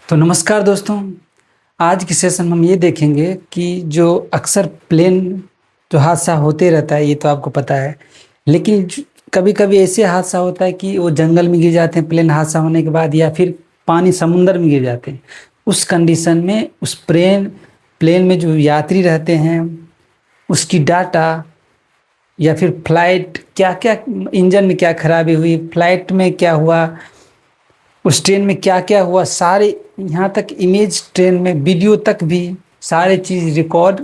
तो नमस्कार दोस्तों। आज के सेशन में हम ये देखेंगे कि जो अक्सर प्लेन जो हादसा होते रहता है, ये तो आपको पता है। लेकिन कभी कभी ऐसे हादसा होता है कि वो जंगल में गिर जाते हैं प्लेन हादसा होने के बाद, या फिर पानी समुंदर में गिर जाते हैं। उस कंडीशन में उस प्लेन प्लेन में जो यात्री रहते हैं उसकी डाटा, या फिर फ्लाइट क्या क्या, इंजन में क्या खराबी हुई, फ्लाइट में क्या हुआ, उस ट्रेन में क्या क्या हुआ, सारे यहाँ तक इमेज, ट्रेन में वीडियो तक भी सारे चीज़ रिकॉर्ड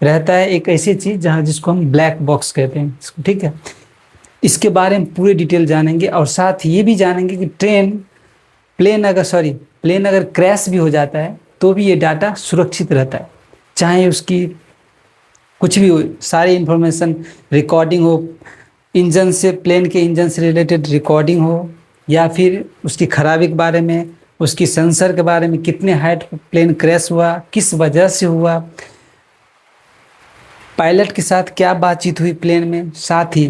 रहता है। एक ऐसी चीज़ जहाँ जिसको हम ब्लैक बॉक्स कहते हैं इसको, ठीक है। इसके बारे में पूरे डिटेल जानेंगे और साथ ही ये भी जानेंगे कि प्लेन अगर क्रैश भी हो जाता है तो भी ये डाटा सुरक्षित रहता है। चाहे उसकी कुछ भी हो, सारी इंफॉर्मेशन रिकॉर्डिंग हो, इंजन से, प्लेन के इंजन से रिलेटेड रिकॉर्डिंग हो, या फिर उसकी खराबी के बारे में, उसकी सेंसर के बारे में, कितने हाइट पर प्लेन क्रैश हुआ, किस वजह से हुआ, पायलट के साथ क्या बातचीत हुई प्लेन में, साथ ही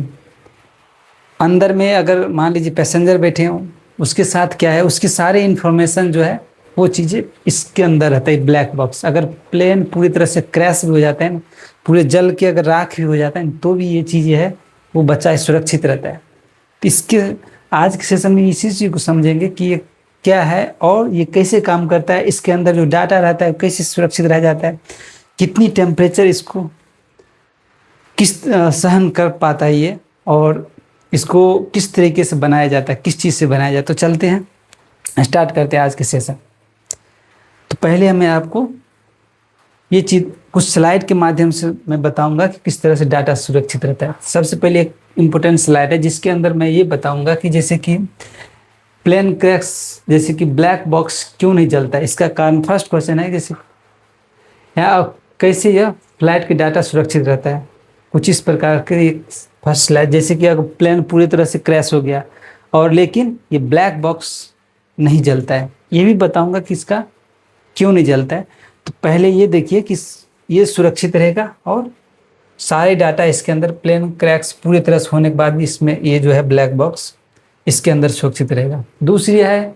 अंदर में अगर मान लीजिए पैसेंजर बैठे हों उसके साथ क्या है, उसकी सारी इन्फॉर्मेशन जो है वो चीज़ें इसके अंदर रहता है ब्लैक बॉक्स। अगर प्लेन पूरी तरह से क्रैश भी हो जाता है ना, पूरे जल के अगर राख भी हो जाता है तो भी ये चीज़ें है वो बचा सुरक्षित रहता है। तो इसके आज के सेशन में इसी चीज़ को समझेंगे कि ये क्या है और ये कैसे काम करता है, इसके अंदर जो डाटा रहता है कैसे सुरक्षित रह जाता है, कितनी टेम्परेचर इसको किस सहन कर पाता है ये, और इसको किस तरीके से बनाया जाता है, किस चीज़ से बनाया जाता है। तो चलते हैं, स्टार्ट करते हैं आज के सेशन। तो पहले मैं आपको ये चीज़ कुछ स्लाइड के माध्यम से मैं बताऊंगा कि किस तरह से डाटा सुरक्षित रहता है। सबसे पहले एक इम्पोर्टेंट स्लाइड है जिसके अंदर मैं ये बताऊंगा कि जैसे कि प्लेन क्रैश, जैसे कि ब्लैक बॉक्स क्यों नहीं जलता है, इसका कारण फर्स्ट क्वेश्चन है। जैसे कैसे यह फ्लाइट के डाटा सुरक्षित रहता है, कुछ इस प्रकार के फर्स्ट स्लाइड। जैसे कि अगर प्लेन पूरी तरह से क्रैश हो गया और लेकिन ये ब्लैक बॉक्स नहीं जलता है, ये भी बताऊंगा कि इसका क्यों नहीं जलता है। तो पहले ये देखिए कि ये सुरक्षित रहेगा और सारे डाटा इसके अंदर, प्लेन क्रैश पूरी तरह से होने के बाद भी इसमें ये जो है ब्लैक बॉक्स इसके अंदर सुरक्षित रहेगा। दूसरी है,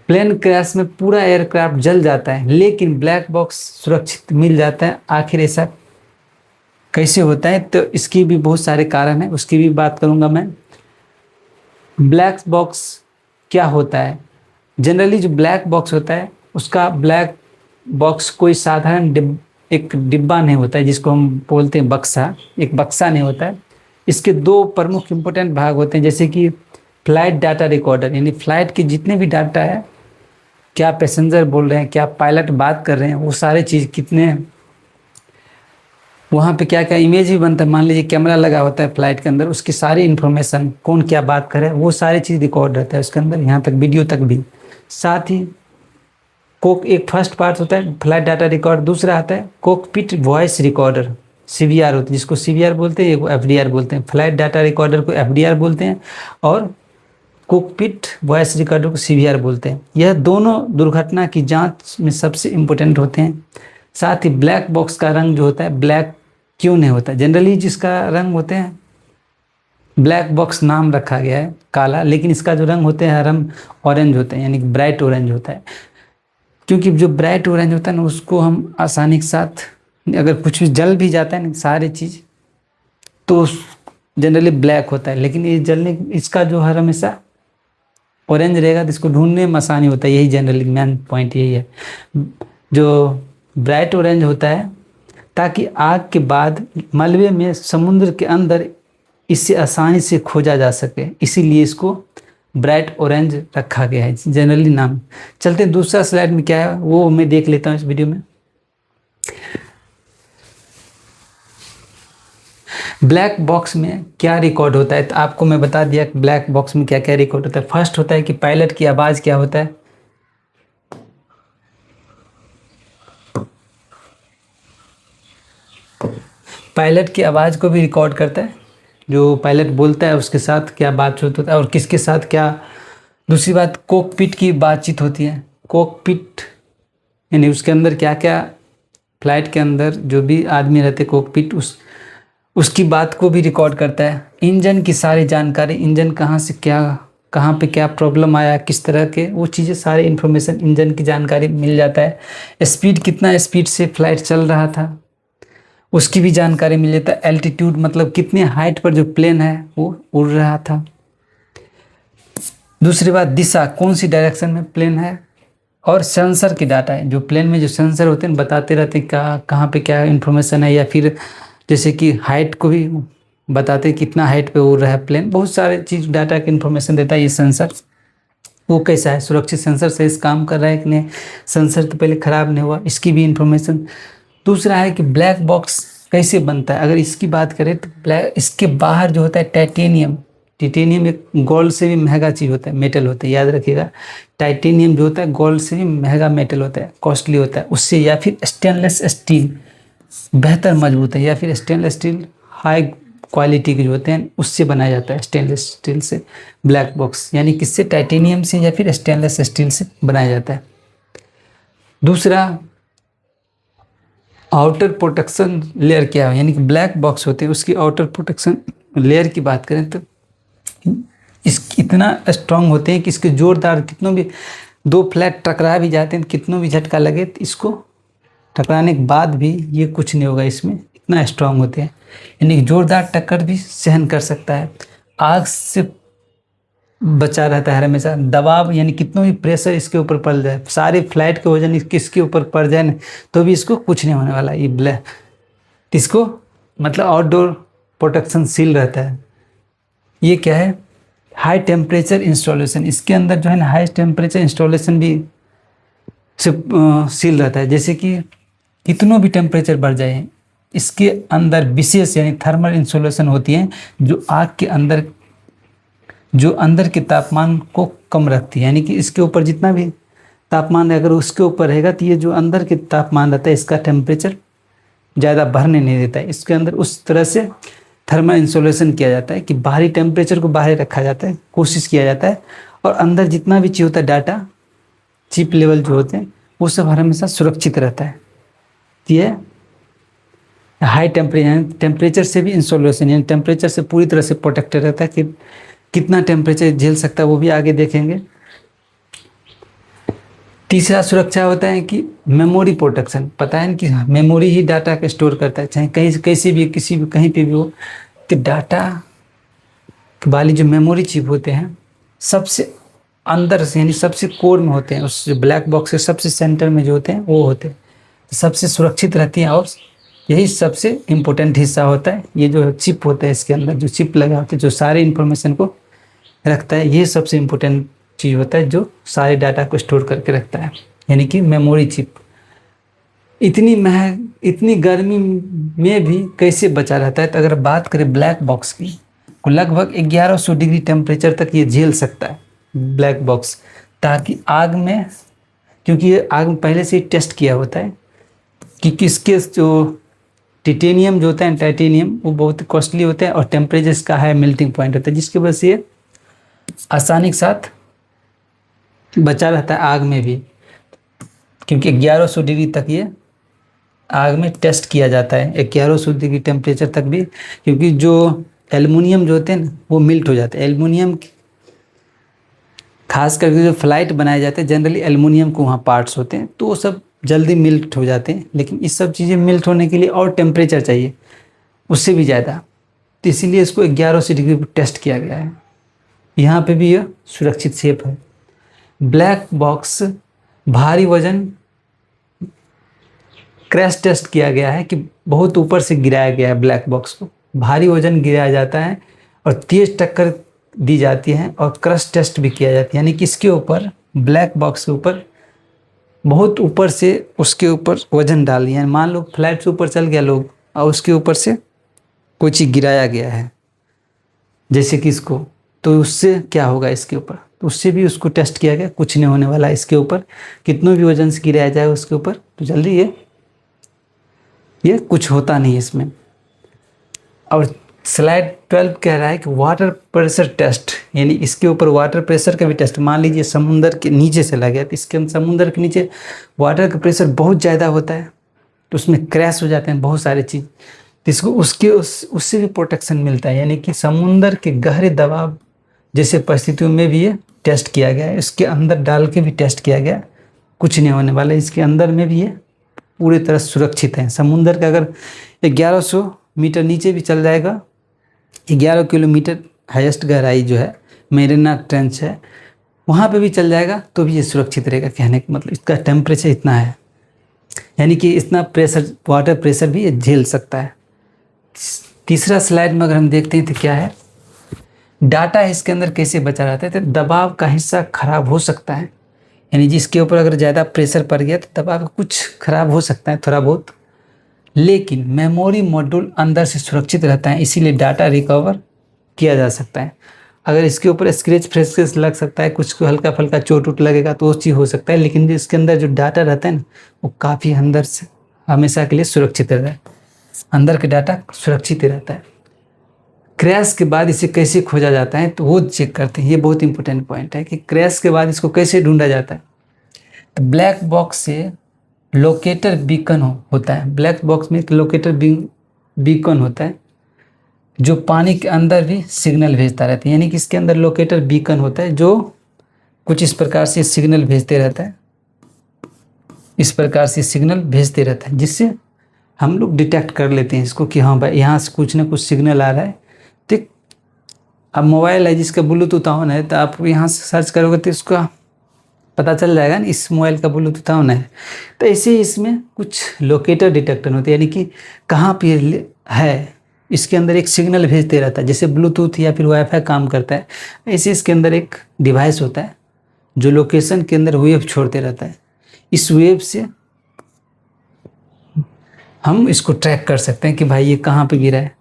प्लेन क्रैश में पूरा एयरक्राफ्ट जल जाता है लेकिन ब्लैक बॉक्स सुरक्षित मिल जाता है। आखिर ऐसा कैसे होता है, तो इसकी भी बहुत सारे कारण हैं, उसकी भी बात करूंगा मैं। ब्लैक बॉक्स क्या होता है, जनरली जो ब्लैक बॉक्स होता है उसका ब्लैक बॉक्स कोई साधारण एक डिब्बा नहीं होता है जिसको हम बोलते हैं बक्सा, एक बक्सा नहीं होता है। इसके दो प्रमुख इंपॉर्टेंट भाग होते हैं, जैसे कि फ्लाइट डाटा रिकॉर्डर, यानी फ्लाइट के जितने भी डाटा है, क्या पैसेंजर बोल रहे हैं, क्या पायलट बात कर रहे हैं, वो सारे चीज़ कितने, वहाँ पे क्या क्या इमेज भी बनता है। मान लीजिए कैमरा लगा होता है फ्लाइट के अंदर, उसकी सारी इन्फॉर्मेशन, कौन क्या बात करे, वो सारी चीज़ रिकॉर्ड रहता है उसके अंदर, यहाँ तक वीडियो तक भी। साथ ही एक फर्स्ट पार्ट होता है फ्लाइट डाटा रिकॉर्ड, दूसरा आता है कॉकपिट वॉइस रिकॉर्डर, CVR होता है, जिसको CVR बोलते हैं, एक FDR बोलते हैं। फ्लाइट डाटा रिकॉर्डर को FDR बोलते हैं और कॉकपिट वॉइस रिकॉर्डर को CVR बोलते हैं। यह दोनों दुर्घटना की जांच में सबसे इम्पोर्टेंट होते हैं। साथ ही ब्लैक बॉक्स का रंग जो होता है ब्लैक क्यों नहीं होता, जनरली जिसका रंग होते हैं, ब्लैक बॉक्स नाम रखा गया है काला, लेकिन इसका जो रंग होते हैं रंग ऑरेंज होते हैं, यानी ब्राइट ऑरेंज होता है। क्योंकि जो ब्राइट ऑरेंज होता है ना, उसको हम आसानी के साथ, अगर कुछ भी जल भी जाता है ना सारी चीज़, तो जनरली ब्लैक होता है, लेकिन ये जलने, इसका जो हर हमेशा ऑरेंज रहेगा तो इसको ढूंढने में आसानी होता है। यही जनरली मेन पॉइंट यही है, जो ब्राइट ऑरेंज होता है ताकि आग के बाद मलबे में, समुद्र के अंदर इससे आसानी से खोजा जा सके, इसीलिए इसको ब्राइट ऑरेंज रखा गया है जनरली नाम। चलते हैं दूसरा स्लाइड में क्या है वो मैं देख लेता हूँ इस वीडियो में। ब्लैक बॉक्स में क्या रिकॉर्ड होता है, तो आपको मैं बता दिया कि ब्लैक बॉक्स में क्या क्या रिकॉर्ड होता है। फर्स्ट होता है कि पायलट की आवाज़ क्या होता है, पायलट की आवाज़ को भी रिकॉर्ड करता है, जो पायलट बोलता है उसके साथ क्या बातचीत होता है और किसके साथ क्या। दूसरी बात, कॉकपिट की बातचीत होती है। कॉकपिट यानी उसके अंदर क्या क्या, फ्लाइट के अंदर जो भी आदमी रहते कॉकपिट, उसकी बात को भी रिकॉर्ड करता है। इंजन की सारी जानकारी, इंजन कहाँ से क्या कहाँ पे क्या प्रॉब्लम आया, किस तरह के, वो चीज़ें सारे इन्फॉर्मेशन, इंजन की जानकारी मिल जाता है। स्पीड, कितना स्पीड से फ्लाइट चल रहा था उसकी भी जानकारी मिल जाता है। एल्टीट्यूड मतलब कितने हाइट पर जो प्लेन है वो उड़ रहा था। दूसरी बात, दिशा, कौन सी डायरेक्शन में प्लेन है। और सेंसर की डाटा है, जो प्लेन में जो सेंसर होते हैं बताते रहते हैं कहाँ पे क्या इन्फॉर्मेशन है, या फिर जैसे कि हाइट को भी बताते हैं कितना हाइट पे उड़ रहा है प्लेन। बहुत सारे चीज़ डाटा की इन्फॉर्मेशन देता है ये सेंसर। वो कैसा है, सुरक्षित सेंसर से इस काम कर रहा है कि नहीं, सेंसर तो पहले ख़राब नहीं हुआ, इसकी भी इन्फॉर्मेशन। दूसरा है कि ब्लैक बॉक्स कैसे बनता है। अगर इसकी बात करें तो इसके बाहर जो होता है टाइटेनियम, टाइटेनियम एक गोल्ड से भी महंगा चीज़ होता है, मेटल होता है, याद रखिएगा। टाइटेनियम जो होता है गोल्ड से भी महंगा मेटल होता है, कॉस्टली होता है उससे। या फिर स्टेनलेस स्टील बेहतर मजबूत है, या फिर स्टेनलेस स्टील हाई क्वालिटी के जो होते हैं उससे बनाया जाता है, स्टेनलेस स्टील से ब्लैक बॉक्स, यानी किससे, टाइटेनियम से या फिर स्टेनलेस स्टील से बनाया जाता है। दूसरा, आउटर प्रोटेक्शन लेयर क्या है, यानी कि ब्लैक बॉक्स होते हैं उसकी आउटर प्रोटेक्शन लेयर की बात करें तो इस इतना स्ट्रांग होते हैं कि इसके जोरदार कितनों भी दो फ्लैट टकरा भी जाते हैं, कितनों भी झटका लगे तो इसको टकराने के बाद भी ये कुछ नहीं होगा, इसमें इतना स्ट्रांग होते हैं, यानी कि जोरदार टक्कर भी सहन कर सकता है। आग से बचा रहता है हमेशा। दबाव, यानी कितनों भी प्रेशर इसके ऊपर पड़ जाए, सारे फ्लाइट के वजन इसके ऊपर पड़ जाए ना तो भी इसको कुछ नहीं होने वाला। ये ब्लैक, इसको मतलब आउटडोर प्रोटेक्शन सील रहता है। ये क्या है, हाई टेम्परेचर इंस्टॉलेशन, इसके अंदर जो है ना हाई टेम्परेचर इंस्टॉलेशन भी से सील रहता है। जैसे कि कितनों भी टेम्परेचर बढ़ जाए, इसके अंदर विशेष यानी थर्मल इंसुलेशन होती है जो आग के अंदर, जो अंदर के तापमान को कम रखती है, यानी कि इसके ऊपर जितना भी तापमान है अगर उसके ऊपर रहेगा तो ये जो अंदर के तापमान रहता है इसका टेम्परेचर ज़्यादा बढ़ने नहीं देता है। इसके अंदर उस तरह से थर्मल इंसुलेशन किया जाता है कि बाहरी टेम्परेचर को बाहर रखा जाता है, कोशिश किया जाता है, और अंदर जितना भी चीज़ होता है डाटा, चिप लेवल जो होते हैं वो सब हमेशा सुरक्षित रहता है। ये हाई टेम्परेचर से भी इंसुलेशन, यानी टेम्परेचर से पूरी तरह से प्रोटेक्टेड रहता है। कि कितना टेम्परेचर झेल सकता है वो भी आगे देखेंगे। तीसरा सुरक्षा होता है कि मेमोरी प्रोटेक्शन। पता है कि मेमोरी ही डाटा को स्टोर करता है, चाहे कहीं कैसे भी किसी भी कहीं पे भी हो, तो डाटा वाली जो मेमोरी चिप होते हैं सबसे अंदर से, यानी सबसे कोर में होते हैं, उस जो ब्लैक बॉक्स के सबसे सेंटर में जो होते हैं वो होते हैं, तो सबसे सुरक्षित रहती हैं और यही सबसे इम्पोर्टेंट हिस्सा होता है। ये जो चिप होता है इसके अंदर जो चिप लगा होता है जो सारे इन्फॉर्मेशन को रखता है, ये सबसे इम्पोर्टेंट चीज़ होता है जो सारे डाटा को स्टोर करके रखता है, यानी कि मेमोरी चिप। इतनी गर्मी में भी कैसे बचा रहता है, तो अगर बात करें ब्लैक बॉक्स की तो लगभग 1100 डिग्री टेम्परेचर तक ये झेल सकता है ब्लैक बॉक्स, ताकि आग में, क्योंकि ये आग में पहले से ही टेस्ट किया होता है कि किसके जो टिटेनियम जो होता है, टाइटेनियम, वो बहुत कॉस्टली होता है और टेम्परेचर इसका हाई मेल्टिंग पॉइंट होता है, जिसकी वजह से ये आसानी के साथ बचा रहता है आग में भी, क्योंकि 1100 डिग्री तक ये आग में टेस्ट किया जाता है, 1100 डिग्री टेम्परेचर तक भी, क्योंकि जो एल्युमिनियम जो होते हैं ना वो मिल्ट हो जाते हैं। एल्युमिनियम खास करके जो फ्लाइट बनाए जाते हैं जनरली एल्युमिनियम को वहाँ पार्ट्स होते हैं तो वो सब जल्दी मिल्ट हो जाते हैं, लेकिन इस सब चीज़ें मिल्ट होने के लिए और टेम्परेचर चाहिए उससे भी ज़्यादा, तो इसीलिए इसको 1100 डिग्री पर टेस्ट किया गया है। यहाँ पे भी यह सुरक्षित सेफ है। ब्लैक बॉक्स भारी वजन क्रैश टेस्ट किया गया है कि बहुत ऊपर से गिराया गया है, ब्लैक बॉक्स को भारी वजन गिराया जाता है और तेज टक्कर दी जाती है और क्रैश टेस्ट भी किया जाता है, यानी कि इसके ऊपर ब्लैक बॉक्स के ऊपर बहुत ऊपर से उसके ऊपर वजन डाल दिया है। मान लो फ्लाइट से ऊपर चल गया लोग और उसके ऊपर से कोई चीज़ गिराया गया है जैसे कि इसको, तो उससे क्या होगा इसके ऊपर, तो उससे भी उसको टेस्ट किया गया, कुछ नहीं होने वाला इसके ऊपर, कितनों भी वजन से गिराया जाए उसके ऊपर तो जल्दी ये कुछ होता नहीं इसमें। और स्लाइड 12 कह रहा है कि वाटर प्रेशर टेस्ट, यानी इसके ऊपर वाटर प्रेशर का भी टेस्ट। मान लीजिए समुंदर के नीचे चला गया तो इसके समुंदर के नीचे वाटर का प्रेशर बहुत ज़्यादा होता है तो उसमें क्रैश हो जाते हैं बहुत सारे चीज़, तो इसको उससे भी प्रोटेक्शन मिलता है, यानी कि समुंदर के गहरे दबाव जैसे परिस्थितियों में भी ये टेस्ट किया गया है, इसके अंदर डाल के भी टेस्ट किया गया, कुछ नहीं होने वाला। इसके अंदर में भी ये पूरी तरह सुरक्षित है। समुंदर का अगर 1100 मीटर नीचे भी चल जाएगा, 11 किलोमीटर हाईएस्ट गहराई जो है मेरिना ट्रेंच है, वहाँ पे भी चल जाएगा तो भी ये सुरक्षित रहेगा। कहने का मतलब इसका टेम्परेचर इतना है, यानी कि इतना प्रेशर, वाटर प्रेशर भी ये झेल सकता है। तीसरा स्लाइड में अगर हम देखते हैं तो क्या है, डाटा इसके अंदर कैसे बचा रहता है। तो दबाव का हिस्सा खराब हो सकता है, यानी जिसके ऊपर अगर ज़्यादा प्रेशर पड़ गया तो दबाव कुछ खराब हो सकता है थोड़ा बहुत, लेकिन मेमोरी मॉड्यूल अंदर से सुरक्षित रहता है, इसीलिए डाटा रिकवर किया जा सकता है। अगर इसके ऊपर स्क्रैच फ्रेस्क्रेच लग सकता है, कुछ को हल्का फुल्का चोट उट लगेगा तो वो चीज़ हो सकता है, लेकिन इसके अंदर जो डाटा रहता है ना वो काफ़ी अंदर से हमेशा के लिए सुरक्षित रहता है। अंदर का डाटा सुरक्षित ही रहता है। क्रैश के बाद इसे कैसे खोजा जाता है तो वो चेक करते हैं। ये बहुत इंपॉर्टेंट पॉइंट है कि क्रैश के बाद इसको कैसे ढूंढा जाता है। तो ब्लैक बॉक्स से लोकेटर बीकन होता है। ब्लैक बॉक्स में एक लोकेटर बीकन होता है जो पानी के अंदर भी सिग्नल भेजता रहता है, यानी कि इसके अंदर लोकेटर बीकन होता है जो कुछ इस प्रकार से सिग्नल भेजते रहता है, इस प्रकार से सिग्नल भेजते रहता है, जिससे हम लोग डिटेक्ट कर लेते हैं इसको कि हाँ भाई यहाँ से कुछ ना कुछ सिग्नल आ रहा है। तो अब मोबाइल है जिसका ब्लूटूथ ऑन है, तो आप यहाँ से सर्च करोगे तो इसका पता चल जाएगा ना इस मोबाइल का ब्लूटूथ ऑन है। तो ऐसे ही इसमें कुछ लोकेटर डिटेक्टर होते हैं, यानी कि कहाँ पे है, इसके अंदर एक सिग्नल भेजते रहता है। जैसे ब्लूटूथ या फिर वाईफाई काम करता है, ऐसे इसके अंदर एक डिवाइस होता है जो लोकेशन के अंदर वेव छोड़ते रहता है। इस वेव से हम इसको ट्रैक कर सकते हैं कि भाई ये कहाँ पे गिरा है।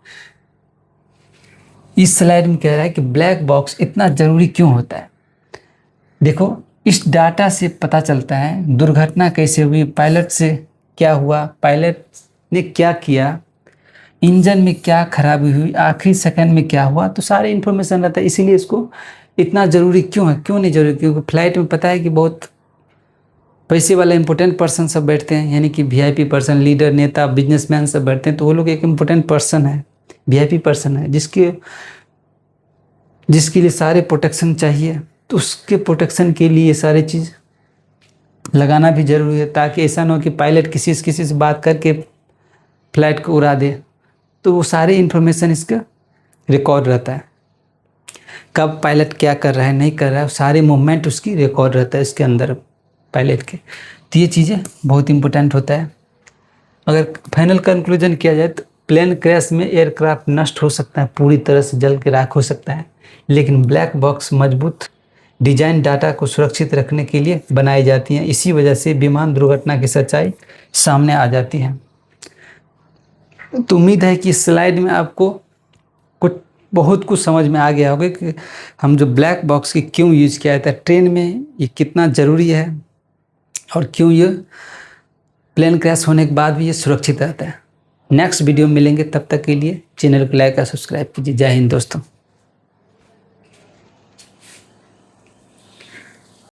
इस स्लाइड में कह रहा है कि ब्लैक बॉक्स इतना ज़रूरी क्यों होता है। देखो, इस डाटा से पता चलता है दुर्घटना कैसे हुई, पायलट से क्या हुआ, पायलट ने क्या किया, इंजन में क्या खराबी हुई, आखिरी सेकंड में क्या हुआ, तो सारे इन्फॉर्मेशन रहता है। इसीलिए इसको इतना ज़रूरी क्यों है, क्यों नहीं ज़रूरी, क्योंकि फ्लाइट में पता है कि बहुत पैसे वाले इंपॉर्टेंट पर्सन सब बैठते हैं, यानी कि वीआईपी पर्सन, लीडर, नेता, बिजनेसमैन सब बैठते हैं। तो वो लोग एक इम्पोर्टेंट पर्सन है, वीआईपी पर्सन है, जिसके लिए सारे प्रोटेक्शन चाहिए। तो उसके प्रोटेक्शन के लिए सारी चीज़ लगाना भी ज़रूरी है, ताकि ऐसा ना हो कि पायलट किसी से बात करके फ्लाइट को उड़ा दे। तो वो सारे इन्फॉर्मेशन इसका रिकॉर्ड रहता है, कब पायलट क्या कर रहा है, नहीं कर रहा है, सारे मूवमेंट उसकी रिकॉर्ड रहता है इसके अंदर पायलट के। तो ये चीज़ें बहुत इंपॉर्टेंट होता है। अगर फाइनल कंक्लूजन किया जाए तो प्लेन क्रैश में एयरक्राफ्ट नष्ट हो सकता है, पूरी तरह से जल के राख हो सकता है, लेकिन ब्लैक बॉक्स मजबूत डिजाइन डाटा को सुरक्षित रखने के लिए बनाई जाती हैं। इसी वजह से विमान दुर्घटना की सच्चाई सामने आ जाती है। तो उम्मीद है कि इस स्लाइड में आपको बहुत कुछ समझ में आ गया होगा कि हम जो ब्लैक बॉक्स की क्यों यूज़ किया जाता है ट्रेन में, ये कितना ज़रूरी है और क्यों ये प्लेन क्रैश होने के बाद भी ये सुरक्षित रहता है। नेक्स्ट वीडियो में मिलेंगे, तब तक के लिए चैनल को लाइक और सब्सक्राइब कीजिए। जय हिंद दोस्तों।